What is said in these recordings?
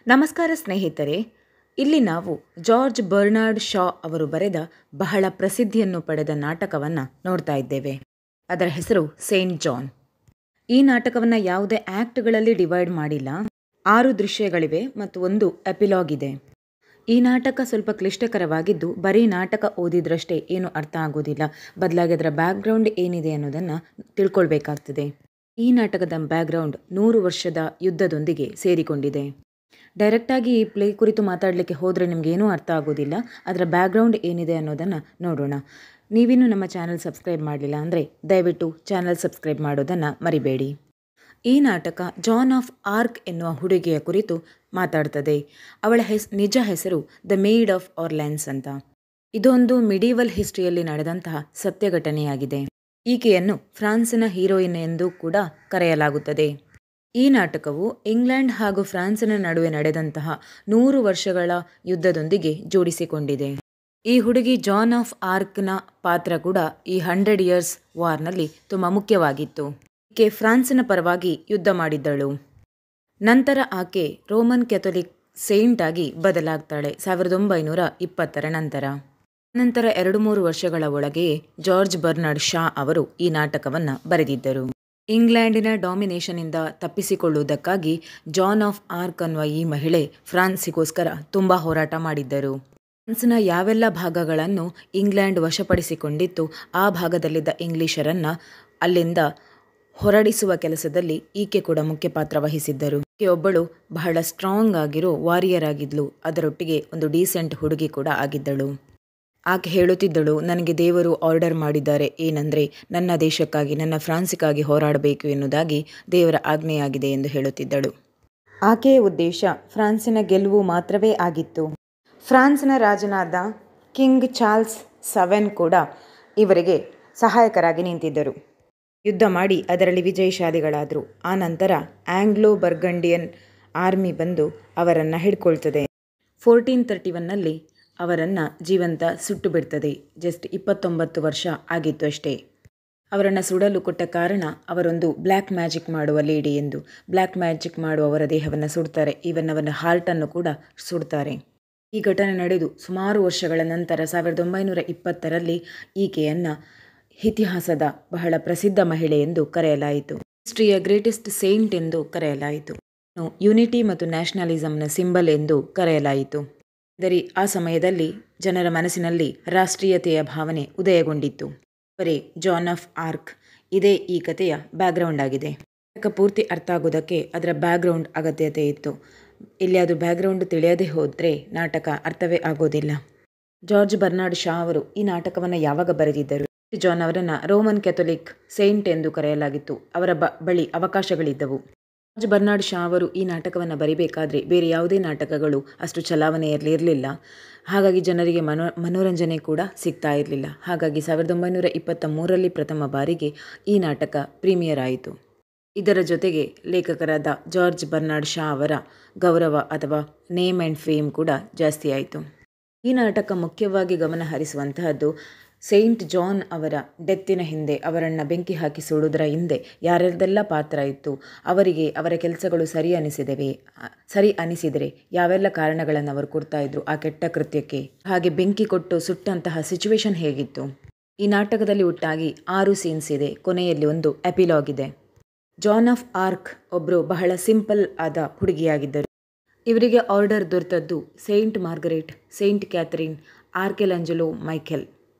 ನಮಸ್ಕಾರ ಸ್ನೇಹಿತರೆ. ಇಲ್ಲಿ ನಾವು ಜಾರ್ಜ್ ಬರ್ನಾರ್ಡ್ ಶಾ ಅವರು ಬರೆದ ಬಹಳ ಪ್ರಸಿದ್ಧಿಯನ್ನು ಪಡೆದ ನಾಟಕವನ್ನು ನೋಡ್ತಾ ಇದ್ದೇವೆ. ಅದರ ಹೆಸರು ಸೇಂಟ್ ಜಾನ್. ಈ ನಾಟಕವನ್ನು ಯಾವುದೇ ಆ್ಯಕ್ಟ್ಗಳಲ್ಲಿ ಡಿವೈಡ್ ಮಾಡಿಲ್ಲ. 6 ದೃಶ್ಯಗಳಿವೆ ಮತ್ತು ಒಂದು ಎಪಿಲಾಗ್ ಇದೆ. ಈ ನಾಟಕ ಸ್ವಲ್ಪ ಕ್ಲಿಷ್ಟಕರವಾಗಿದ್ದು ಬರೀ ನಾಟಕ ಓದಿದ್ರಷ್ಟೇ ಏನು ಅರ್ಥ ಆಗೋದಿಲ್ಲ. ಬದಲಾಗಿ ಅದರ ಬ್ಯಾಕ್ಗ್ರೌಂಡ್ ಏನಿದೆ ಅನ್ನೋದನ್ನು ತಿಳ್ಕೊಳ್ಬೇಕಾಗ್ತದೆ. ಈ ನಾಟಕದ ಬ್ಯಾಕ್ಗ್ರೌಂಡ್ 100 ವರ್ಷದ ಯುದ್ಧದೊಂದಿಗೆ ಸೇರಿಕೊಂಡಿದೆ. ಡೈರೆಕ್ಟಾಗಿ ಈ ಪ್ಲೇ ಕುರಿತು ಮಾತಾಡಲಿಕ್ಕೆ ಹೋದರೆ ನಿಮಗೇನೂ ಅರ್ಥ ಆಗೋದಿಲ್ಲ. ಅದರ ಬ್ಯಾಕ್ಗ್ರೌಂಡ್ ಏನಿದೆ ಅನ್ನೋದನ್ನು ನೋಡೋಣ. ನೀವಿನ್ನೂ ನಮ್ಮ ಚಾನಲ್ ಸಬ್ಸ್ಕ್ರೈಬ್ ಮಾಡಲಿಲ್ಲ ಅಂದರೆ ದಯವಿಟ್ಟು ಚಾನಲ್ ಸಬ್ಸ್ಕ್ರೈಬ್ ಮಾಡೋದನ್ನು ಮರಿಬೇಡಿ. ಈ ನಾಟಕ ಜಾನ್ ಆಫ್ ಆರ್ಕ್ ಎನ್ನುವ ಹುಡುಗಿಯ ಕುರಿತು ಮಾತಾಡ್ತದೆ. ಅವಳ ನಿಜ ಹೆಸರು ದ ಮೇಡ್ ಆಫ್ ಆರ್ಲೆನ್ಸ್ ಅಂತ. ಇದೊಂದು ಮಿಡೀವಲ್ ಹಿಸ್ಟ್ರಿಯಲ್ಲಿ ನಡೆದಂತಹ ಸತ್ಯ ಘಟನೆಯಾಗಿದೆ. ಈಕೆಯನ್ನು ಫ್ರಾನ್ಸಿನ ಹೀರೋಯಿನ್ ಎಂದು ಕೂಡ ಕರೆಯಲಾಗುತ್ತದೆ. ಈ ನಾಟಕವು ಇಂಗ್ಲೆಂಡ್ ಹಾಗೂ ಫ್ರಾನ್ಸಿನ ನಡುವೆ ನಡೆದಂತಹ 100 ವರ್ಷಗಳ ಯುದ್ಧದೊಂದಿಗೆ ಜೋಡಿಸಿಕೊಂಡಿದೆ. ಈ ಹುಡುಗಿ ಜಾನ್ ಆಫ್ ಆರ್ಕ್ನ ಪಾತ್ರ ಕೂಡ ಈ 100 ಇಯರ್ಸ್ ವಾರ್ನಲ್ಲಿ ತುಂಬ ಮುಖ್ಯವಾಗಿತ್ತು. ಈಕೆ ಫ್ರಾನ್ಸಿನ ಪರವಾಗಿ ಯುದ್ಧ ಮಾಡಿದ್ದಳು. ನಂತರ ಆಕೆ ರೋಮನ್ ಕ್ಯಾಥೋಲಿಕ್ ಸೇಂಟ್ ಆಗಿ ಬದಲಾಗ್ತಾಳೆ 1920 ನಂತರ. 2-3 ವರ್ಷಗಳ ಒಳಗೆಯೇ ಜಾರ್ಜ್ ಬರ್ನಾರ್ಡ್ ಶಾ ಅವರು ಈ ನಾಟಕವನ್ನು ಬರೆದಿದ್ದರು. ಇಂಗ್ಲೆಂಡಿನ ಡಾಮಿನೇಷನ್ನಿಂದ ತಪ್ಪಿಸಿಕೊಳ್ಳುವುದಕ್ಕಾಗಿ ಜಾನ್ ಆಫ್ ಆರ್ಕ್ ಅನ್ನುವ ಈ ಮಹಿಳೆ ಫ್ರಾನ್ಸಿಗೋಸ್ಕರ ತುಂಬ ಹೋರಾಟ ಮಾಡಿದ್ದರು. ಫ್ರಾನ್ಸ್ನ ಯಾವೆಲ್ಲ ಭಾಗಗಳನ್ನು ಇಂಗ್ಲೆಂಡ್ ವಶಪಡಿಸಿಕೊಂಡಿತ್ತು ಆ ಭಾಗದಲ್ಲಿದ್ದ ಇಂಗ್ಲಿಷರನ್ನು ಅಲ್ಲಿಂದ ಹೊರಡಿಸುವ ಕೆಲಸದಲ್ಲಿ ಈಕೆ ಕೂಡ ಮುಖ್ಯ ಪಾತ್ರ ವಹಿಸಿದ್ದರು. ಈಕೆ ಒಬ್ಬಳು ಬಹಳ ಸ್ಟ್ರಾಂಗ್ ಆಗಿರೋ ವಾರಿಯರ್ ಆಗಿದ್ಲು. ಅದರೊಟ್ಟಿಗೆ ಒಂದು ಡೀಸೆಂಟ್ ಹುಡುಗಿ ಕೂಡ ಆಗಿದ್ದಳು. ಆಕೆ ಹೇಳುತ್ತಿದ್ದಳು, ನನಗೆ ದೇವರು ಆರ್ಡರ್ ಮಾಡಿದ್ದಾರೆ, ಏನಂದರೆ ನನ್ನ ದೇಶಕ್ಕಾಗಿ, ನನ್ನ ಫ್ರಾನ್ಸಿಗಾಗಿ ಹೋರಾಡಬೇಕು ಎನ್ನುವುದಾಗಿ ದೇವರ ಆಜ್ಞೆಯಾಗಿದೆ ಎಂದು ಹೇಳುತ್ತಿದ್ದಳು. ಆಕೆಯ ಉದ್ದೇಶ ಫ್ರಾನ್ಸಿನ ಗೆಲುವು ಮಾತ್ರವೇ ಆಗಿತ್ತು. ಫ್ರಾನ್ಸ್ನ ರಾಜನಾದ ಕಿಂಗ್ ಚಾರ್ಲ್ಸ್ 7 ಕೂಡ ಇವರಿಗೆ ಸಹಾಯಕರಾಗಿ ನಿಂತಿದ್ದರು. ಯುದ್ಧ ಮಾಡಿ ಅದರಲ್ಲಿ ವಿಜಯಶಾಲಿಗಳಾದರು. ಆ ನಂತರ ಆಂಗ್ಲೋ ಬರ್ಗಂಡಿಯನ್ ಆರ್ಮಿ ಬಂದು ಅವರನ್ನು ಹಿಡ್ಕೊಳ್ತದೆ. 1431ನಲ್ಲಿ ಅವರನ್ನು ಜೀವಂತ ಸುಟ್ಟು ಬಿಡ್ತದೆ. ಜಸ್ಟ್ 29 ವರ್ಷ ಆಗಿತ್ತು ಅಷ್ಟೇ. ಅವರನ್ನು ಸುಡಲು ಕೊಟ್ಟ ಕಾರಣ ಅವರೊಂದು ಬ್ಲ್ಯಾಕ್ ಮ್ಯಾಜಿಕ್ ಮಾಡುವ ಲೇಡಿ ಎಂದು. ಬ್ಲ್ಯಾಕ್ ಮ್ಯಾಜಿಕ್ ಮಾಡುವವರ ದೇಹವನ್ನು ಸುಡ್ತಾರೆ, ಇವನ್ ಅವನ ಹಾರ್ಟನ್ನು ಕೂಡ ಸುಡ್ತಾರೆ. ಈ ಘಟನೆ ನಡೆದು ಸುಮಾರು ವರ್ಷಗಳ ನಂತರ 1920ರಲ್ಲಿ ಈಕೆಯನ್ನು ಇತಿಹಾಸದ ಬಹಳ ಪ್ರಸಿದ್ಧ ಮಹಿಳೆ ಎಂದು ಕರೆಯಲಾಯಿತು. ಹಿಸ್ಟ್ರಿಯ ಗ್ರೇಟೆಸ್ಟ್ ಸೇಂಟ್ ಎಂದು ಕರೆಯಲಾಯಿತು. ಯುನಿಟಿ ಮತ್ತು ನ್ಯಾಷನಲಿಸಮ್ನ ಸಿಂಬಲ್ ಎಂದು ಕರೆಯಲಾಯಿತು. ಆದರೆ ಆ ಸಮಯದಲ್ಲಿ ಜನರ ಮನಸ್ಸಿನಲ್ಲಿ ರಾಷ್ಟ್ರೀಯತೆಯ ಭಾವನೆ ಉದಯಗೊಂಡಿತ್ತು. ಬರೀ ಜಾನ್ ಆಫ್ ಆರ್ಕ್ ಇದೇ ಈ ಕಥೆಯ ಬ್ಯಾಕ್ಗ್ರೌಂಡ್ ಆಗಿದೆ. ನಾಟಕ ಪೂರ್ತಿ ಅರ್ಥ ಆಗೋದಕ್ಕೆ ಅದರ ಬ್ಯಾಕ್ಗ್ರೌಂಡ್ ಅಗತ್ಯತೆ ಇತ್ತು. ಇಲ್ಲಿ ಅದು ಬ್ಯಾಕ್ಗ್ರೌಂಡ್ ತಿಳಿಯದೇ ಹೋದರೆ ನಾಟಕ ಅರ್ಥವೇ ಆಗೋದಿಲ್ಲ. ಜಾರ್ಜ್ ಬರ್ನಾರ್ಡ್ ಶಾ ಅವರು ಈ ನಾಟಕವನ್ನು ಯಾವಾಗ ಬರೆದಿದ್ದರು? ಜಾನ್ ಅವರನ್ನು ರೋಮನ್ ಕ್ಯಾಥೋಲಿಕ್ ಸೇಂಟ್ ಎಂದು ಕರೆಯಲಾಗಿತ್ತು. ಅವರ ಬಳಿ ಅವಕಾಶಗಳಿದ್ದವು. ಜಾರ್ಜ್ ಬರ್ನಾರ್ಡ್ ಶಾ ಅವರು ಈ ನಾಟಕವನ್ನು ಬರಿಬೇಕಾದ್ರೆ ಬೇರೆ ಯಾವುದೇ ನಾಟಕಗಳು ಅಷ್ಟು ಚಲಾವಣೆಯಲ್ಲಿ ಇರಲಿಲ್ಲ. ಹಾಗಾಗಿ ಜನರಿಗೆ ಮನೋರಂಜನೆ ಕೂಡ ಸಿಗ್ತಾ ಇರಲಿಲ್ಲ. ಹಾಗಾಗಿ 1923ರಲ್ಲಿ ಪ್ರಥಮ ಬಾರಿಗೆ ಈ ನಾಟಕ ಪ್ರೀಮಿಯರ್ ಆಯಿತು. ಇದರ ಜೊತೆಗೆ ಲೇಖಕರಾದ ಜಾರ್ಜ್ ಬರ್ನಾರ್ಡ್ ಶಾ ಅವರ ಗೌರವ ಅಥವಾ ನೇಮ್ ಆ್ಯಂಡ್ ಫೇಮ್ ಕೂಡ ಜಾಸ್ತಿ ಆಯಿತು. ಈ ನಾಟಕ ಮುಖ್ಯವಾಗಿ ಗಮನ ಹರಿಸುವಂತಹದ್ದು ಸೇಂಟ್ ಜಾನ್ ಅವರ ಡೆತ್ತಿನ ಹಿಂದೆ, ಅವರನ್ನು ಬೆಂಕಿ ಹಾಕಿ ಸುಡುವುದರ ಹಿಂದೆ ಯಾರ್ಯಾರ್ದೆಲ್ಲ ಪಾತ್ರ ಇತ್ತು, ಅವರಿಗೆ ಅವರ ಕೆಲಸಗಳು ಸರಿ ಅನಿಸಿದರೆ ಯಾವೆಲ್ಲ ಕಾರಣಗಳನ್ನು ಅವರು ಕೊಡ್ತಾ ಇದ್ರು ಆ ಕೆಟ್ಟ ಕೃತ್ಯಕ್ಕೆ, ಹಾಗೆ ಬೆಂಕಿ ಕೊಟ್ಟು ಸುಟ್ಟಂತಹ ಸಿಚುವೇಶನ್ ಹೇಗಿತ್ತು. ಈ ನಾಟಕದಲ್ಲಿ ಒಟ್ಟಾಗಿ 6 ಸೀನ್ಸ್ ಇದೆ. ಕೊನೆಯಲ್ಲಿ ಒಂದು ಎಪಿಲಾಗ್ ಇದೆ. ಜಾನ್ ಆಫ್ ಆರ್ಕ್ ಒಬ್ಬರು ಬಹಳ ಸಿಂಪಲ್ ಆದ ಹುಡುಗಿಯಾಗಿದ್ದರು. ಇವರಿಗೆ ಆರ್ಡರ್ ದೊರೆತದ್ದು Saint Margaret, Saint Catherine, archangel Michael.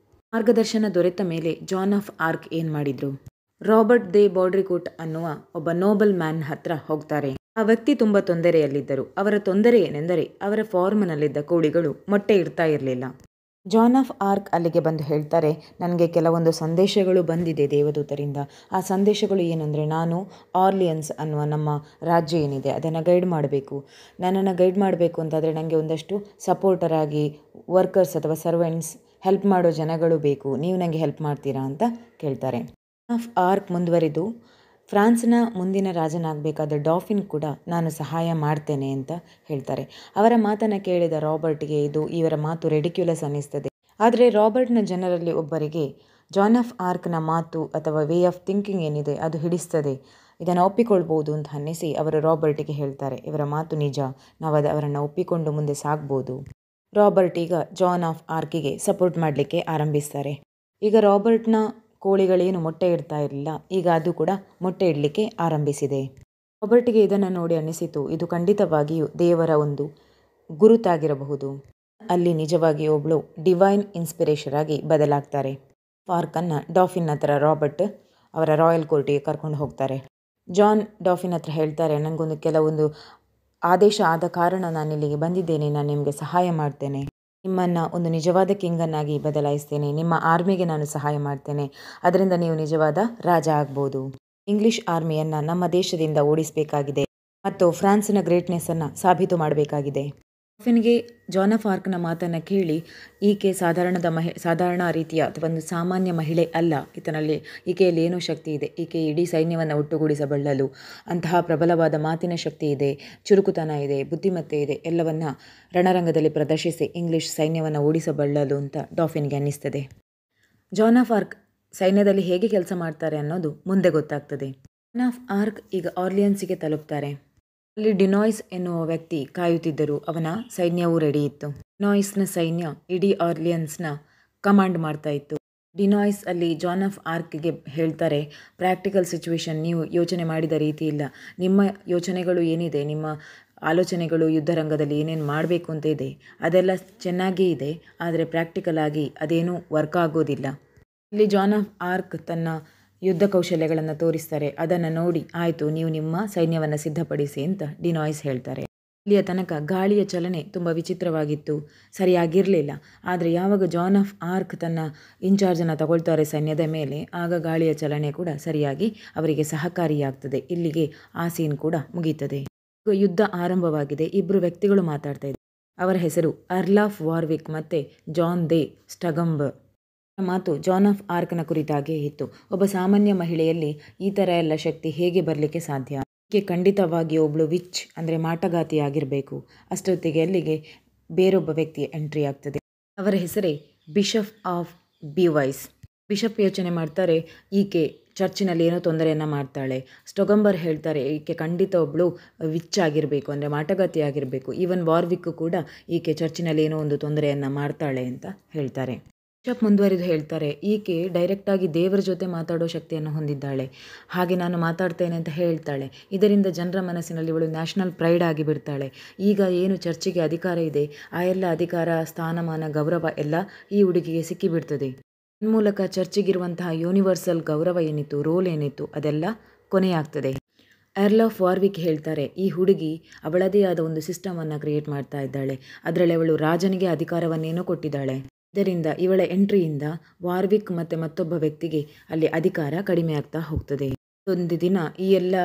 ಮಾರ್ಗದರ್ಶನ ದೊರೆತ ಮೇಲೆ ಜಾನ್ ಆಫ್ ಆರ್ಕ್ ಏನು ಮಾಡಿದ್ರು? ರಾಬರ್ಟ್ ದೆ ಬಾಡ್ರಿಕೋಟ್ ಅನ್ನುವ ಒಬ್ಬ ನೋಬಲ್ ಮ್ಯಾನ್ ಹತ್ರ ಹೋಗ್ತಾರೆ. ಆ ವ್ಯಕ್ತಿ ತುಂಬ ತೊಂದರೆಯಲ್ಲಿದ್ದರು. ಅವರ ತೊಂದರೆ ಏನೆಂದರೆ ಅವರ ಫಾರ್ಮ್ನಲ್ಲಿದ್ದ ಕೋಳಿಗಳು ಮೊಟ್ಟೆ ಇಡ್ತಾ ಇರಲಿಲ್ಲ. ಜಾನ್ ಆಫ್ ಆರ್ಕ್ ಅಲ್ಲಿಗೆ ಬಂದು ಹೇಳ್ತಾರೆ, ನನಗೆ ಕೆಲವೊಂದು ಸಂದೇಶಗಳು ಬಂದಿದೆ ದೇವದೂತರಿಂದ. ಆ ಸಂದೇಶಗಳು ಏನಂದರೆ, ನಾನು ಆರ್ಲಿಯನ್ಸ್ ಅನ್ನುವ ನಮ್ಮ ರಾಜ್ಯ ಏನಿದೆ ಅದನ್ನು ಗೈಡ್ ಮಾಡಬೇಕು. ನನ್ನನ್ನು ಗೈಡ್ ಮಾಡಬೇಕು ಅಂತಾದರೆ ನನಗೆ ಒಂದಷ್ಟು ಸಪೋರ್ಟರ್ ಆಗಿ ವರ್ಕರ್ಸ್ ಅಥವಾ ಸರ್ವೆಂಟ್ಸ್, ಹೆಲ್ಪ್ ಮಾಡೋ ಜನಗಳು ಬೇಕು. ನೀವು ನನಗೆ ಹೆಲ್ಪ್ ಮಾಡ್ತೀರಾ ಅಂತ ಕೇಳ್ತಾರೆ. ಜಾನ್ ಆಫ್ ಆರ್ಕ್ ಮುಂದುವರಿದು ಫ್ರಾನ್ಸ್ನ ಮುಂದಿನ ರಾಜನಾಗಬೇಕಾದ ಡಾಫಿನ್ ಕೂಡ ನಾನು ಸಹಾಯ ಮಾಡ್ತೇನೆ ಅಂತ ಹೇಳ್ತಾರೆ. ಅವರ ಮಾತನ್ನು ಕೇಳಿದ ರಾಬರ್ಟ್ಗೆ ಇವರ ಮಾತು ರೆಡಿಕ್ಯುಲಸ್ ಅನ್ನಿಸ್ತದೆ. ಆದರೆ ರಾಬರ್ಟ್ನ ಜನರಲ್ಲಿ ಒಬ್ಬರಿಗೆ ಜಾನ್ ಆಫ್ ಆರ್ಕ್ನ ಮಾತು ಅಥವಾ ವೇ ಆಫ್ ಥಿಂಕಿಂಗ್ ಏನಿದೆ ಅದು ಹಿಡಿಸ್ತದೆ. ಇದನ್ನು ಒಪ್ಪಿಕೊಳ್ಬೋದು ಅಂತ ಅನ್ನಿಸಿ ಅವರು ರಾಬರ್ಟಿಗೆ ಹೇಳ್ತಾರೆ, ಇವರ ಮಾತು ನಿಜ, ನಾವು ಅವರನ್ನು ಒಪ್ಪಿಕೊಂಡು ಮುಂದೆ ಸಾಗ್ಬೋದು. ರಾಬರ್ಟ್ ಈಗ ಜಾನ್ ಆಫ್ ಆರ್ಕಿಗೆ ಸಪೋರ್ಟ್ ಮಾಡಲಿಕ್ಕೆ ಆರಂಭಿಸ್ತಾರೆ. ಈಗ ರಾಬರ್ಟ್ನ ಕೋಳಿಗಳೇನು ಮೊಟ್ಟೆ ಇಡ್ತಾ ಇರಲಿಲ್ಲ, ಈಗ ಅದು ಕೂಡ ಮೊಟ್ಟೆ ಇಡಲಿಕ್ಕೆ ಆರಂಭಿಸಿದೆ. ರಾಬರ್ಟ್ಗೆ ಇದನ್ನು ನೋಡಿ ಅನ್ನಿಸಿತು, ಇದು ಖಂಡಿತವಾಗಿಯೂ ದೇವರ ಒಂದು ಗುರುತಾಗಿರಬಹುದು. ಅಲ್ಲಿ ನಿಜವಾಗಿ ಒಬ್ಬಳು ಡಿವೈನ್ ಇನ್ಸ್ಪಿರೇಷನ್ ಆಗಿ ಬದಲಾಗ್ತಾರೆ. ಆರ್ಕನ್ನು ಡಾಫಿನ್ ಹತ್ರ ರಾಬರ್ಟ್ ಅವರ ರಾಯಲ್ ಕೋರ್ಟಿಗೆ ಕರ್ಕೊಂಡು ಹೋಗ್ತಾರೆ. ಜಾನ್ ಡಾಫಿನ್ ಹತ್ರ ಹೇಳ್ತಾರೆ, ನನಗೊಂದು ಕೆಲವೊಂದು ಆದೇಶ ಆದ ಕಾರಣ ನಾನು ಇಲ್ಲಿಗೆ ಬಂದಿದ್ದೇನೆ, ನಾನು ನಿಮಗೆ ಸಹಾಯ ಮಾಡ್ತೇನೆ, ನಿಮ್ಮನ್ನು ಒಂದು ನಿಜವಾದ ಕಿಂಗನ್ನಾಗಿ ಬದಲಾಯಿಸ್ತೇನೆ, ನಿಮ್ಮ ಆರ್ಮಿಗೆ ನಾನು ಸಹಾಯ ಮಾಡ್ತೇನೆ, ಅದರಿಂದ ನೀವು ನಿಜವಾದ ರಾಜ ಆಗ್ಬೋದು. ಇಂಗ್ಲಿಷ್ ಆರ್ಮಿಯನ್ನು ನಮ್ಮ ದೇಶದಿಂದ ಓಡಿಸಬೇಕಾಗಿದೆ ಮತ್ತು ಫ್ರಾನ್ಸಿನ ಗ್ರೇಟ್ನೆಸ್ಸನ್ನು ಸಾಬೀತು ಮಾಡಬೇಕಾಗಿದೆ. ಡಾಫಿನ್ಗೆ ಜಾನ್ ಆಫ್ ಆರ್ಕ್ನ ಮಾತನ್ನು ಕೇಳಿ ಈಕೆ ಸಾಧಾರಣ ರೀತಿಯ ಅಥವಾ ಒಂದು ಸಾಮಾನ್ಯ ಮಹಿಳೆ ಅಲ್ಲ, ಈಕೆಯಲ್ಲಿ ಏನೋ ಶಕ್ತಿ ಇದೆ, ಈಕೆ ಇಡೀ ಸೈನ್ಯವನ್ನು ಒಟ್ಟುಗೂಡಿಸಬಲ್ಲಳು, ಅಂತಹ ಪ್ರಬಲವಾದ ಮಾತಿನ ಶಕ್ತಿ ಇದೆ, ಚುರುಕುತನ ಇದೆ, ಬುದ್ಧಿಮತ್ತೆ ಇದೆ, ಎಲ್ಲವನ್ನ ರಣರಂಗದಲ್ಲಿ ಪ್ರದರ್ಶಿಸಿ ಇಂಗ್ಲಿಷ್ ಸೈನ್ಯವನ್ನು ಓಡಿಸಬಲ್ಲಳು ಅಂತ ಡಾಫಿನ್ಗೆ ಅನ್ನಿಸ್ತದೆ. ಜಾನ್ ಆಫ್ ಆರ್ಕ್ ಸೈನ್ಯದಲ್ಲಿ ಹೇಗೆ ಕೆಲಸ ಮಾಡ್ತಾರೆ ಅನ್ನೋದು ಮುಂದೆ ಗೊತ್ತಾಗ್ತದೆ. ಜಾನ್ ಆಫ್ ಆರ್ಕ್ ಈಗ ಆರ್ಲಿಯನ್ಸಿಗೆ ತಲುಪ್ತಾರೆ. ಅಲ್ಲಿ ಡಿನಾಯ್ಸ್ ಎನ್ನುವ ವ್ಯಕ್ತಿ ಕಾಯುತ್ತಿದ್ದರು, ಅವನ ಸೈನ್ಯವೂ ರೆಡಿ ಇತ್ತು. ಡಿನಾಯ್ಸ್ನ ಸೈನ್ಯ ಇಡೀ ಆರ್ಲಿಯನ್ಸ್ನ ಕಮಾಂಡ್ ಮಾಡ್ತಾ ಇತ್ತು. ಡಿನಾಯ್ಸ್ ಅಲ್ಲಿ ಜಾನ್ ಆಫ್ ಆರ್ಕ್ಗೆ ಹೇಳ್ತಾರೆ, ಪ್ರಾಕ್ಟಿಕಲ್ ಸಿಚುವೇಶನ್ ನೀವು ಯೋಚನೆ ಮಾಡಿದ ರೀತಿ ಇಲ್ಲ, ನಿಮ್ಮ ಯೋಚನೆಗಳು ಏನಿದೆ, ನಿಮ್ಮ ಆಲೋಚನೆಗಳು ಯುದ್ಧರಂಗದಲ್ಲಿ ಏನೇನು ಮಾಡಬೇಕು ಅಂತ ಇದೆ ಅದೆಲ್ಲ ಚೆನ್ನಾಗೇ ಇದೆ, ಆದರೆ ಪ್ರಾಕ್ಟಿಕಲ್ ಆಗಿ ಅದೇನೂ ವರ್ಕ್ ಆಗೋದಿಲ್ಲ. ಇಲ್ಲಿ ಜಾನ್ ಆಫ್ ಆರ್ಕ್ ತನ್ನ ಯುದ್ಧ ಕೌಶಲ್ಯಗಳನ್ನು ತೋರಿಸ್ತಾರೆ. ಅದನ್ನು ನೋಡಿ ಆಯಿತು, ನೀವು ನಿಮ್ಮ ಸೈನ್ಯವನ್ನು ಸಿದ್ಧಪಡಿಸಿ ಅಂತ ಡಿನಾಯ್ಸ್ ಹೇಳ್ತಾರೆ. ಇಲ್ಲಿಯ ತನಕ ಗಾಳಿಯ ಚಲನೆ ತುಂಬ ವಿಚಿತ್ರವಾಗಿತ್ತು, ಸರಿಯಾಗಿರಲಿಲ್ಲ. ಆದರೆ ಯಾವಾಗ ಜಾನ್ ಆಫ್ ಆರ್ಕ್ ತನ್ನ ಇನ್ಚಾರ್ಜನ್ನು ತಗೊಳ್ತಾರೆ ಸೈನ್ಯದ ಮೇಲೆ, ಆಗ ಗಾಳಿಯ ಚಲನೆ ಕೂಡ ಸರಿಯಾಗಿ ಅವರಿಗೆ ಸಹಕಾರಿಯಾಗ್ತದೆ. ಇಲ್ಲಿಗೆ ಆ ಸೀನ್ ಕೂಡ ಮುಗೀತದೆ. ಯುದ್ಧ ಆರಂಭವಾಗಿದೆ. ಇಬ್ಬರು ವ್ಯಕ್ತಿಗಳು ಮಾತಾಡ್ತಾ ಇದ್ದಾರೆ. ಅವರ ಹೆಸರು ಅರ್ಲ್ ಆಫ್ ವಾರ್ವಿಕ್ ಮತ್ತು ಜಾನ್ ದೆ ಸ್ಟಗಂಬರ್. ಮಾತು ಜಾನ್ ಆಫ್ ಆರ್ಕ್ನ ಕುರಿತಾಗೇ ಇತ್ತು. ಒಬ್ಬ ಸಾಮಾನ್ಯ ಮಹಿಳೆಯಲ್ಲಿ ಈ ಥರ ಎಲ್ಲ ಶಕ್ತಿ ಹೇಗೆ ಬರಲಿಕ್ಕೆ ಸಾಧ್ಯ? ಈಕೆ ಖಂಡಿತವಾಗಿ ಒಬ್ಬಳು ವಿಚ್ ಅಂದರೆ ಮಾಟಗಾತಿಯಾಗಿರಬೇಕು. ಅಷ್ಟೊತ್ತಿಗೆ ಅಲ್ಲಿಗೆ ಬೇರೊಬ್ಬ ವ್ಯಕ್ತಿಯ ಎಂಟ್ರಿ ಆಗ್ತದೆ. ಅವರ ಹೆಸರೇ ಬಿಷಪ್ ಆಫ್ ಬಿವೈಸ್. ಬಿಷಪ್ ಯೋಚನೆ ಮಾಡ್ತಾರೆ, ಈಕೆ ಚರ್ಚಿನಲ್ಲಿ ಏನೋ ತೊಂದರೆಯನ್ನು ಮಾಡ್ತಾಳೆ. ಸ್ಟೊಗಂಬರ್ ಹೇಳ್ತಾರೆ, ಈಕೆ ಖಂಡಿತ ಒಬ್ಬಳು ವಿಚ್ ಆಗಿರಬೇಕು, ಅಂದರೆ ಮಾಟಗಾತಿ ಆಗಿರಬೇಕು. ಈವನ್ ವಾರ್ವಿಕ್ ಕೂಡ ಈಕೆ ಚರ್ಚಿನಲ್ಲಿ ಏನೋ ಒಂದು ತೊಂದರೆಯನ್ನು ಮಾಡ್ತಾಳೆ ಅಂತ ಹೇಳ್ತಾರೆ. ಬಿಷಪ್ ಮುಂದುವರಿದು ಹೇಳ್ತಾರೆ, ಈಕೆ ಡೈರೆಕ್ಟಾಗಿ ದೇವರ ಜೊತೆ ಮಾತಾಡೋ ಶಕ್ತಿಯನ್ನು ಹೊಂದಿದ್ದಾಳೆ, ಹಾಗೆ ನಾನು ಮಾತಾಡ್ತೇನೆ ಅಂತ ಹೇಳ್ತಾಳೆ. ಇದರಿಂದ ಜನರ ಮನಸ್ಸಿನಲ್ಲಿ ಇವಳು ನ್ಯಾಷನಲ್ ಪ್ರೈಡ್ ಆಗಿ ಬಿಡ್ತಾಳೆ. ಈಗ ಏನು ಚರ್ಚಿಗೆ ಅಧಿಕಾರ ಇದೆ, ಆ ಎಲ್ಲ ಅಧಿಕಾರ, ಸ್ಥಾನಮಾನ, ಗೌರವ ಎಲ್ಲ ಈ ಹುಡುಗಿಗೆ ಸಿಕ್ಕಿಬಿಡ್ತದೆ. ಮೂಲಕ ಚರ್ಚಿಗಿರುವಂತಹ ಯೂನಿವರ್ಸಲ್ ಗೌರವ ಏನಿತ್ತು, ರೋಲ್ ಏನಿತ್ತು, ಅದೆಲ್ಲ ಕೊನೆಯಾಗ್ತದೆ. ಅರ್ಲ್ ಆಫ್ ವಾರ್ವಿಕ್ ಹೇಳ್ತಾರೆ, ಈ ಹುಡುಗಿ ಅವಳದೇ ಆದ ಒಂದು ಸಿಸ್ಟಮನ್ನು ಕ್ರಿಯೇಟ್ ಮಾಡ್ತಾ ಇದ್ದಾಳೆ, ಅದರಲ್ಲಿ ಅವಳು ರಾಜನಿಗೆ ಅಧಿಕಾರವನ್ನೇನೋ ಕೊಟ್ಟಿದ್ದಾಳೆ. ಇದರಿಂದ ಇವಳ ಎಂಟ್ರಿಯಿಂದ ವಾರ್ವಿಕ್ ಮತ್ತು ಮತ್ತೊಬ್ಬ ವ್ಯಕ್ತಿಗೆ ಅಲ್ಲಿ ಅಧಿಕಾರ ಕಡಿಮೆ ಆಗ್ತಾ ಹೋಗ್ತದೆ. ಒಂದು ದಿನ ಈ ಎಲ್ಲ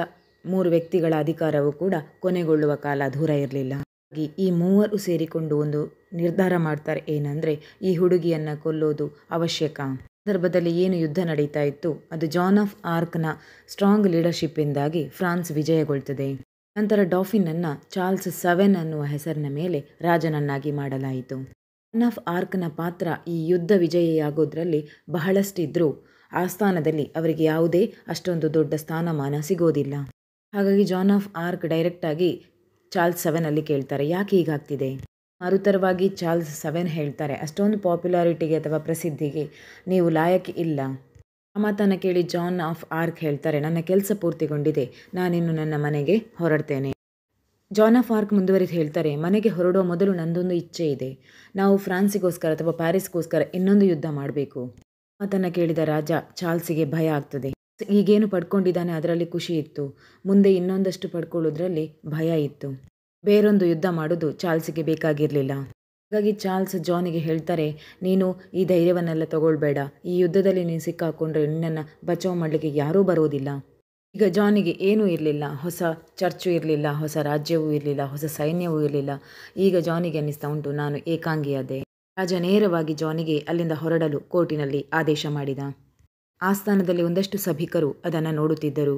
3 ವ್ಯಕ್ತಿಗಳ ಅಧಿಕಾರವು ಕೂಡ ಕೊನೆಗೊಳ್ಳುವ ಕಾಲ ದೂರ ಇರಲಿಲ್ಲ. ಹಾಗಾಗಿ ಈ 3 ಸೇರಿಕೊಂಡು ಒಂದು ನಿರ್ಧಾರ ಮಾಡ್ತಾರೆ, ಏನಂದರೆ ಈ ಹುಡುಗಿಯನ್ನು ಕೊಲ್ಲೋದು ಅವಶ್ಯಕ. ಸಂದರ್ಭದಲ್ಲಿ ಏನು ಯುದ್ಧ ನಡೀತಾ ಇತ್ತು, ಅದು ಜಾನ್ ಆಫ್ ಆರ್ಕ್ನ ಸ್ಟ್ರಾಂಗ್ ಲೀಡರ್ಶಿಪ್ಪಿಂದಾಗಿ ಫ್ರಾನ್ಸ್ ವಿಜಯಗೊಳ್ತದೆ. ನಂತರ ಡಾಫಿನನ್ನು ಚಾರ್ಲ್ಸ್ 7 ಅನ್ನುವ ಹೆಸರಿನ ಮೇಲೆ ರಾಜನನ್ನಾಗಿ ಮಾಡಲಾಯಿತು. ಜಾನ್ ಆಫ್ ಆರ್ಕ್ನ ಪಾತ್ರ ಈ ಯುದ್ಧ ವಿಜಯಿಯಾಗೋದ್ರಲ್ಲಿ ಬಹಳಷ್ಟಿದ್ರೂ ಆಸ್ಥಾನದಲ್ಲಿ ಅವರಿಗೆ ಯಾವುದೇ ಅಷ್ಟೊಂದು ದೊಡ್ಡ ಸ್ಥಾನಮಾನ ಸಿಗೋದಿಲ್ಲ. ಹಾಗಾಗಿ ಜಾನ್ ಆಫ್ ಆರ್ಕ್ ಡೈರೆಕ್ಟಾಗಿ ಚಾರ್ಲ್ಸ್ 7 ಕೇಳ್ತಾರೆ, ಯಾಕೆ ಹೀಗಾಗ್ತಿದೆ? ಮರುತರವಾಗಿ ಚಾರ್ಲ್ಸ್ 7 ಹೇಳ್ತಾರೆ, ಅಷ್ಟೊಂದು ಪಾಪ್ಯುಲಾರಿಟಿಗೆ ಅಥವಾ ಪ್ರಸಿದ್ಧಿಗೆ ನೀವು ಲಾಯಕ್ ಇಲ್ಲ. ಆ ಮಾತನ್ನು ಕೇಳಿ ಜಾನ್ ಆಫ್ ಆರ್ಕ್ ಹೇಳ್ತಾರೆ, ನನ್ನ ಕೆಲಸ ಪೂರ್ತಿಗೊಂಡಿದೆ, ನಾನಿನ್ನು ನನ್ನ ಮನೆಗೆ ಹೊರಡ್ತೇನೆ. ಜಾನ್ ಆಫ್ ಆರ್ಕ್ ಮುಂದುವರಿದು ಹೇಳ್ತಾರೆ, ಮನೆಗೆ ಹೊರಡೋ ಮೊದಲು ನಂದೊಂದು ಇಚ್ಛೆ ಇದೆ, ನಾವು ಫ್ರಾನ್ಸಿಗೋಸ್ಕರ ಅಥವಾ ಪ್ಯಾರಿಸ್ಗೋಸ್ಕರ ಇನ್ನೊಂದು ಯುದ್ಧ ಮಾಡಬೇಕು. ಮಾತನ್ನು ಕೇಳಿದ ರಾಜ ಚಾರ್ಲ್ಸಿಗೆ ಭಯ ಆಗ್ತದೆ. ಈಗೇನು ಪಡ್ಕೊಂಡಿದ್ದಾನೆ ಅದರಲ್ಲಿ ಖುಷಿ ಇತ್ತು, ಮುಂದೆ ಇನ್ನೊಂದಷ್ಟು ಪಡ್ಕೊಳ್ಳೋದ್ರಲ್ಲಿ ಭಯ ಇತ್ತು. ಬೇರೊಂದು ಯುದ್ಧ ಮಾಡೋದು ಚಾರ್ಲ್ಸಿಗೆ ಬೇಕಾಗಿರಲಿಲ್ಲ. ಹಾಗಾಗಿ ಚಾರ್ಲ್ಸ್ ಜಾನಿಗೆ ಹೇಳ್ತಾರೆ, ನೀನು ಈ ಧೈರ್ಯವನ್ನೆಲ್ಲ ತಗೊಳ್ಬೇಡ, ಈ ಯುದ್ಧದಲ್ಲಿ ನೀನು ಸಿಕ್ಕಾಕೊಂಡ್ರೆ ನಿನ್ನನ್ನು ಬಚಾವ್ ಮಾಡಲಿಕ್ಕೆ ಯಾರೂ ಬರೋದಿಲ್ಲ. ಈಗ ಜಾನಿಗೆ ಏನೂ ಇರಲಿಲ್ಲ, ಹೊಸ ಚರ್ಚು ಇರಲಿಲ್ಲ, ಹೊಸ ರಾಜ್ಯವೂ ಇರಲಿಲ್ಲ, ಹೊಸ ಸೈನ್ಯವೂ ಇರಲಿಲ್ಲ. ಈಗ ಜಾನಿಗೆ ಅನ್ನಿಸ್ತಾ ಉಂಟು, ನಾನು ಏಕಾಂಗಿಯಾದೆ. ರಾಜ ನೇರವಾಗಿ ಜಾನಿಗೆ ಅಲ್ಲಿಂದ ಹೊರಡಲು ಕೋರ್ಟಿನಲ್ಲಿ ಆದೇಶ ಮಾಡಿದ. ಆಸ್ಥಾನದಲ್ಲಿ ಒಂದಷ್ಟು ಸಭಿಕರು ಅದನ್ನು ನೋಡುತ್ತಿದ್ದರು.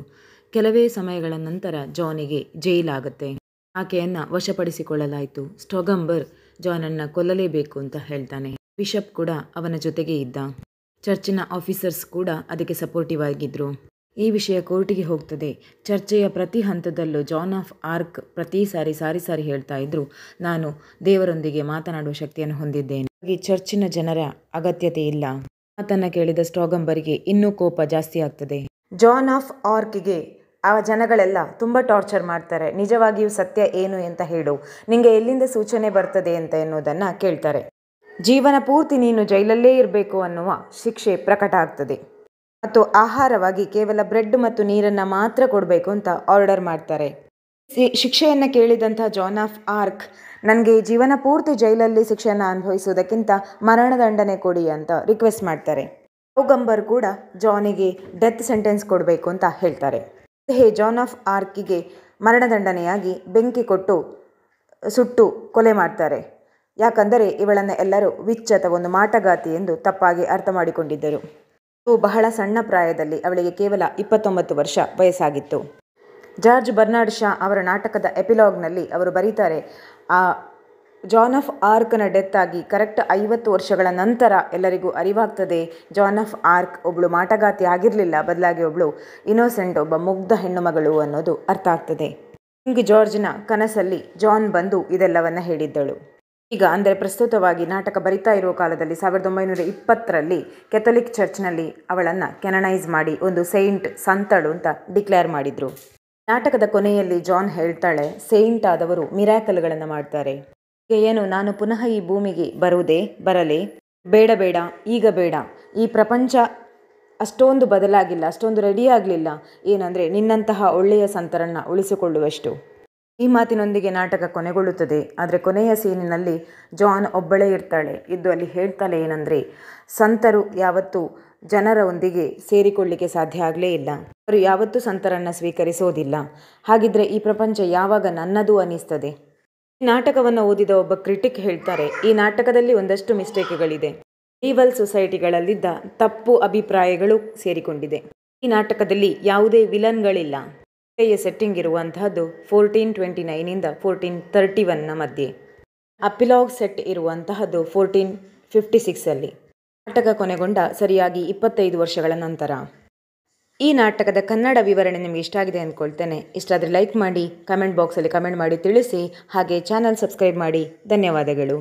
ಕೆಲವೇ ಸಮಯಗಳ ನಂತರ ಜಾನಿಗೆ ಜೈಲಾಗುತ್ತೆ. ಆಕೆಯನ್ನು ವಶಪಡಿಸಿಕೊಳ್ಳಲಾಯಿತು. ಸ್ಟೊಗಂಬರ್ ಜಾನನ್ನು ಕೊಲ್ಲಲೇಬೇಕು ಅಂತ ಹೇಳ್ತಾನೆ. ಬಿಷಪ್ ಕೂಡ ಅವನ ಜೊತೆಗೆ ಇದ್ದ. ಚರ್ಚಿನ ಆಫೀಸರ್ಸ್ ಕೂಡ ಅದಕ್ಕೆ ಸಪೋರ್ಟಿವ್ ಆಗಿದ್ದರು. ಈ ವಿಷಯ ಕೋರ್ಟಿಗೆ ಹೋಗ್ತದೆ. ಚರ್ಚೆಯ ಪ್ರತಿ ಹಂತದಲ್ಲೂ ಜಾನ್ ಆಫ್ ಆರ್ಕ್ ಪ್ರತಿ ಸಾರಿ ಹೇಳ್ತಾ ಇದ್ರು, ನಾನು ದೇವರೊಂದಿಗೆ ಮಾತನಾಡುವ ಶಕ್ತಿಯನ್ನು ಹೊಂದಿದ್ದೇನೆ, ಹಾಗೆ ಚರ್ಚಿನ ಜನರ ಅಗತ್ಯತೆ ಇಲ್ಲ. ಮಾತನ್ನು ಕೇಳಿದ ಸ್ಟ್ರಾಗಂಬರಿಗೆ ಇನ್ನೂ ಕೋಪ ಜಾಸ್ತಿ ಆಗ್ತದೆ. ಜಾನ್ ಆಫ್ ಆರ್ಕ್ಗೆ ಆ ಜನಗಳೆಲ್ಲ ತುಂಬ ಟಾರ್ಚರ್ ಮಾಡ್ತಾರೆ. ನಿಜವಾಗಿಯೂ ಸತ್ಯ ಏನು ಅಂತ ಹೇಳು, ನಿಂಗೆ ಎಲ್ಲಿಂದ ಸೂಚನೆ ಬರ್ತದೆ ಅಂತ ಎನ್ನುವುದನ್ನು ಕೇಳ್ತಾರೆ. ಜೀವನ ಪೂರ್ತಿ ನೀನು ಜೈಲಲ್ಲೇ ಇರಬೇಕು ಅನ್ನುವ ಶಿಕ್ಷೆ ಪ್ರಕಟ ಆಗ್ತದೆ ಮತ್ತು ಆಹಾರವಾಗಿ ಕೇವಲ ಬ್ರೆಡ್ ಮತ್ತು ನೀರನ್ನು ಮಾತ್ರ ಕೊಡಬೇಕು ಅಂತ ಆರ್ಡರ್ ಮಾಡ್ತಾರೆ. ಶಿಕ್ಷೆಯನ್ನು ಕೇಳಿದಂಥ ಜಾನ್ ಆಫ್ ಆರ್ಕ್, ನನಗೆ ಜೀವನ ಪೂರ್ತಿ ಜೈಲಲ್ಲಿ ಶಿಕ್ಷೆಯನ್ನು ಅನುಭವಿಸುವುದಕ್ಕಿಂತ ಮರಣದಂಡನೆ ಕೊಡಿ ಅಂತ ರಿಕ್ವೆಸ್ಟ್ ಮಾಡ್ತಾರೆ. ಸ್ಟ್ರಾಗಂಬರ್ ಕೂಡ ಜಾನಿಗೆ ಡೆತ್ ಸೆಂಟೆನ್ಸ್ ಕೊಡಬೇಕು ಅಂತ ಹೇಳ್ತಾರೆ. ಜಾನ್ ಆಫ್ ಆರ್ಕಿಗೆ ಮರಣದಂಡನೆಯಾಗಿ ಬೆಂಕಿ ಕೊಟ್ಟು ಸುಟ್ಟು ಕೊಲೆ ಮಾಡ್ತಾರೆ. ಯಾಕಂದರೆ ಇವಳನ್ನು ಎಲ್ಲರೂ ವಿಚ್ ಅಥವಾ ಒಂದು ಮಾಟಗಾತಿ ಎಂದು ತಪ್ಪಾಗಿ ಅರ್ಥ ಮಾಡಿಕೊಂಡಿದ್ದರು. ಬಹಳ ಸಣ್ಣ ಪ್ರಾಯದಲ್ಲಿ, ಅವಳಿಗೆ ಕೇವಲ 29 ವರ್ಷ ವಯಸ್ಸಾಗಿತ್ತು. ಜಾರ್ಜ್ ಬರ್ನಾರ್ಡ್ ಶಾ ಅವರ ನಾಟಕದ ಎಪಿಲಾಗ್ನಲ್ಲಿ ಅವರು ಬರೀತಾರೆ, ಆ ಜಾನ್ ಆಫ್ ಆರ್ಕ್ನ ಡೆತ್ ಆಗಿ ಕರೆಕ್ಟ್ 50 ವರ್ಷಗಳ ನಂತರ ಎಲ್ಲರಿಗೂ ಅರಿವಾಗ್ತದೆ ಜಾನ್ ಆಫ್ ಆರ್ಕ್ ಒಬ್ಬಳು ಮಾಟಗಾತಿ ಆಗಿರಲಿಲ್ಲ, ಬದಲಾಗಿ ಒಬ್ಬಳು ಇನ್ನೋಸೆಂಟ್, ಒಬ್ಬ ಮುಗ್ಧ ಹೆಣ್ಣು ಮಗಳು ಅನ್ನೋದು ಅರ್ಥ ಆಗ್ತದೆ. ಕಿಂಗ್ ಜಾರ್ಜ್ನ ಕನಸಲ್ಲಿ ಜಾನ್ ಬಂದು ಇದೆಲ್ಲವನ್ನ ಹೇಳಿದ್ದಳು. ಈಗ ಅಂದರೆ ಪ್ರಸ್ತುತವಾಗಿ ನಾಟಕ ಬರಿತಾ ಇರುವ ಕಾಲದಲ್ಲಿ 1920ರಲ್ಲಿ ಕೆಥೋಲಿಕ್ ಚರ್ಚ್ನಲ್ಲಿ ಅವಳನ್ನು ಕೆನನೈಸ್ ಮಾಡಿ ಒಂದು ಸಂತಳು ಅಂತ ಡಿಕ್ಲೇರ್ ಮಾಡಿದರು. ನಾಟಕದ ಕೊನೆಯಲ್ಲಿ ಜಾನ್ ಹೇಳ್ತಾಳೆ, ಸೇಂಟ್ ಆದವರು ಮಿರಾಕಲ್ಗಳನ್ನು ಮಾಡ್ತಾರೆ. ಏನು, ನಾನು ಪುನಃ ಈ ಭೂಮಿಗೆ ಬರಲೇ? ಬೇಡ, ಈಗ ಬೇಡ. ಈ ಪ್ರಪಂಚ ಅಷ್ಟೊಂದು ಬದಲಾಗಿಲ್ಲ, ಅಷ್ಟೊಂದು ರೆಡಿ ಆಗಲಿಲ್ಲ, ಏನಂದರೆ ನಿನ್ನಂತಹ ಒಳ್ಳೆಯ ಸಂತರನ್ನು ಉಳಿಸಿಕೊಳ್ಳುವಷ್ಟು. ಈ ಮಾತಿನೊಂದಿಗೆ ನಾಟಕ ಕೊನೆಗೊಳ್ಳುತ್ತದೆ. ಆದರೆ ಕೊನೆಯ ಸೀನಿನಲ್ಲಿ ಜಾನ್ ಒಬ್ಬಳೇ ಇರ್ತಾಳೆ. ಇದ್ದು ಅಲ್ಲಿ ಹೇಳ್ತಾಳೆ ಏನಂದರೆ, ಸಂತರು ಯಾವತ್ತೂ ಜನರೊಂದಿಗೆ ಸೇರಿಕೊಳ್ಳಿಕ್ಕೆ ಸಾಧ್ಯ ಆಗಲೇ ಇಲ್ಲ, ಅವರು ಯಾವತ್ತೂ ಸಂತರನ್ನು ಸ್ವೀಕರಿಸೋದಿಲ್ಲ. ಹಾಗಿದ್ರೆ ಈ ಪ್ರಪಂಚ ಯಾವಾಗ ನನ್ನದು ಅನ್ನಿಸ್ತದೆ? ಈ ನಾಟಕವನ್ನು ಓದಿದ ಒಬ್ಬ ಕ್ರಿಟಿಕ್ ಹೇಳ್ತಾರೆ, ಈ ನಾಟಕದಲ್ಲಿ ಒಂದಷ್ಟು ಮಿಸ್ಟೇಕ್ಗಳಿದೆ, ಈವಲ್ ಸೊಸೈಟಿಗಳಲ್ಲಿದ್ದ ತಪ್ಪು ಅಭಿಪ್ರಾಯಗಳು ಸೇರಿಕೊಂಡಿದೆ. ಈ ನಾಟಕದಲ್ಲಿ ಯಾವುದೇ ವಿಲನ್ಗಳಿಲ್ಲ. ಸೆಟ್ಟಿಂಗ್ ಇರುವಂತಹದ್ದು 1429 1431 ಮಧ್ಯೆ. ಅಪಿಲಾಗ್ ಸೆಟ್ ಇರುವಂತಹದ್ದು 1456 ನಾಟಕ ಕೊನೆಗೊಂಡ ಸರಿಯಾಗಿ 25 ವರ್ಷಗಳ ನಂತರ. ಈ ನಾಟಕದ ಕನ್ನಡ ವಿವರಣೆ ನಿಮಗೆ ಇಷ್ಟ ಆಗಿದೆ ಅಂದ್ಕೊಳ್ತೇನೆ. ಇಷ್ಟ ಆದರೆ ಲೈಕ್ ಮಾಡಿ, ಕಮೆಂಟ್ ಬಾಕ್ಸಲ್ಲಿ ಕಮೆಂಟ್ ಮಾಡಿ ತಿಳಿಸಿ, ಹಾಗೆ ಚಾನಲ್ ಸಬ್ಸ್ಕ್ರೈಬ್ ಮಾಡಿ. ಧನ್ಯವಾದಗಳು.